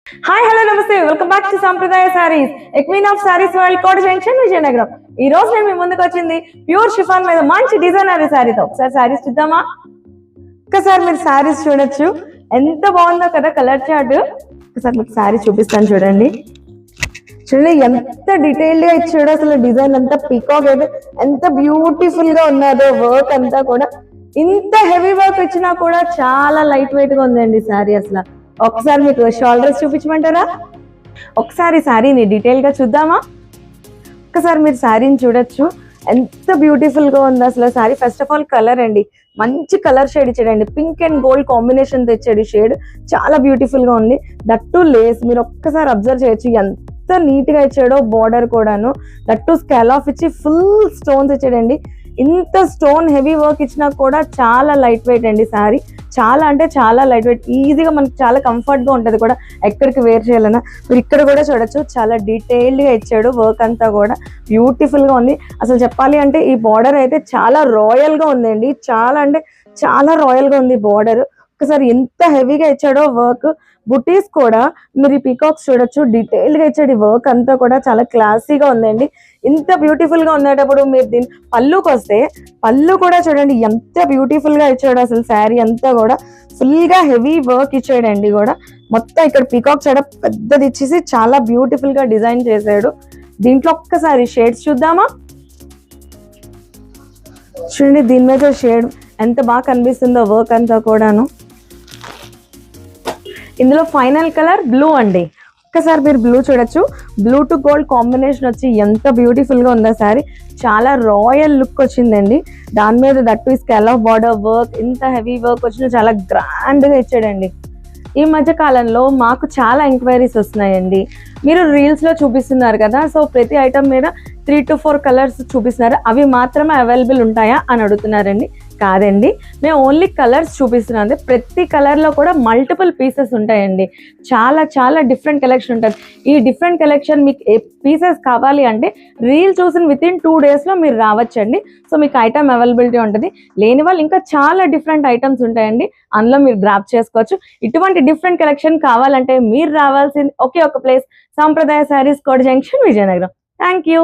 Hi hello నమస్తే welcome back to Sampradaya sarees a queen of sarees world Kota junction Vizianagaram. ఈ రోజు నేను మీ ముందుకు వచ్చింది ప్యూర్ షిఫాన్ మీద మంచి డిజైనర్ సారీతో. ఒకసారి సారీస్ చూద్దామా? ఒకసారి మీరు సారీస్ చూడొచ్చు, ఎంత బాగుందో కదా కలర్ చార్ట్. ఒకసారి మీకు సారీ చూపిస్తాను చూడండి. చూడండి ఎంత డీటెయిల్డ్ గా ఇచ్చాడు, అసలు డిజైన్ అంతా పీకాక్ అయితే ఎంత బ్యూటిఫుల్ గా ఉన్నదో. వర్క్ అంతా కూడా ఇంత హెవీ వర్క్ ఇచ్చినా కూడా చాలా లైట్ వెయిట్ గా ఉందండి సారీ. అసలు ఒకసారి మీకు షోల్డర్స్ చూపించమంటారా? ఒకసారి శారీని డీటెయిల్ గా చూద్దామా? ఒకసారి మీరు శారీని చూడొచ్చు, ఎంత బ్యూటిఫుల్ గా ఉంది అసలు sari. First of all colour అండి, మంచి కలర్ షేడ్ ఇచ్చాడండి, పింక్ అండ్ గోల్డ్ కాంబినేషన్ తెచ్చాడు. షేడ్ చాలా బ్యూటిఫుల్ గా ఉంది. దట్టు లేస్ మీరు ఒక్కసారి అబ్జర్వ్ చేయొచ్చు, ఎంత నీట్ గా ఇచ్చాడో. బార్డర్ కూడాను దట్టు స్కాల్ ఆఫ్ ఇచ్చి ఫుల్ స్టోన్స్ ఇచ్చాడండి. ఇంత స్టోన్ హెవీ వర్క్ ఇచ్చినా కూడా చాలా లైట్ వెయిట్ అండి శారీ. చాలా అంటే చాలా లైట్ వెయిట్, ఈజీగా మనకి చాలా కంఫర్ట్ గా ఉంటది కూడా ఎక్కడికి వేర్ చేయాలన్నా. మీరు ఇక్కడ కూడా చూడొచ్చు, చాలా డీటెయిల్డ్ గా ఇచ్చాడు. వర్క్ అంతా కూడా బ్యూటిఫుల్ గా ఉంది. అసలు చెప్పాలి అంటే ఈ బార్డర్ అయితే చాలా రాయల్ గా ఉందండి. చాలా అంటే చాలా రాయల్ గా ఉంది బార్డర్. ఒకసారి ఎంత హెవీగా ఇచ్చాడో వర్క్. బుటీస్ కూడా మీరు ఈ పీకాక్స్ చూడొచ్చు, డీటెయిల్ గా ఇచ్చాడు. ఈ వర్క్ అంతా కూడా చాలా క్లాసీగా ఉందండి. ఇంత బ్యూటిఫుల్ గా ఉండేటప్పుడు మీరు దీని పళ్ళుకి వస్తే, పళ్ళు కూడా చూడండి ఎంత బ్యూటిఫుల్ గా ఇచ్చాడు. అసలు శారీ అంతా కూడా ఫుల్ గా హెవీ వర్క్ ఇచ్చాడండి. కూడా మొత్తం ఇక్కడ పీకాక్ చూడ పెద్దది ఇచ్చేసి చాలా బ్యూటిఫుల్ గా డిజైన్ చేశాడు. దీంట్లో ఒక్కసారి షేడ్స్ చూద్దామా? చూడండి దీని మీద షేడ్ ఎంత బాగా కనిపిస్తుందో వర్క్ అంతా కూడాను. ఇందులో ఫైనల్ కలర్ బ్లూ అండి. ఒక్కసారి మీరు బ్లూ చూడొచ్చు, బ్లూ టు గోల్డ్ కాంబినేషన్ వచ్చి ఎంత బ్యూటిఫుల్ గా ఉందా సారీ. చాలా రాయల్ లుక్ వచ్చిందండి. దాని మీద that scale of border work, ఇంత హెవీ వర్క్ వచ్చిన చాలా గ్రాండ్ గా ఇచ్చాడండి. ఈ మధ్య కాలంలో మాకు చాలా ఎంక్వైరీస్ వస్తున్నాయండి. మీరు రీల్స్ లో చూపిస్తున్నారు కదా, సో ప్రతి ఐటమ్ మీద 3 to 4 కలర్స్ చూపిస్తున్నారు, అవి మాత్రమే అవైలబుల్ ఉంటాయా అని అడుగుతున్నారండి. కాదండి, మేము ఓన్లీ కలర్స్ చూపిస్తున్నాం. ప్రతి కలర్ లో కూడా మల్టిపుల్ పీసెస్ ఉంటాయండి. చాలా చాలా డిఫరెంట్ కలెక్షన్ ఉంటుంది. ఈ డిఫరెంట్ కలెక్షన్ మీకు పీసెస్ కావాలి అంటే రీల్ చూసిన వితిన్ 2 days లో మీరు రావచ్చండి. సో మీకు ఐటమ్ అవైలబిలిటీ ఉంటుంది. లేని వాళ్ళు ఇంకా చాలా డిఫరెంట్ ఐటమ్స్ ఉంటాయండి, అందులో మీరు గ్రాప్ చేసుకోవచ్చు. ఇటువంటి డిఫరెంట్ కలెక్షన్ కావాలంటే మీరు రావాల్సింది ఒకే ఒక ప్లేస్, సంప్రదాయ saris Kota junction Vizianagaram. Thank you.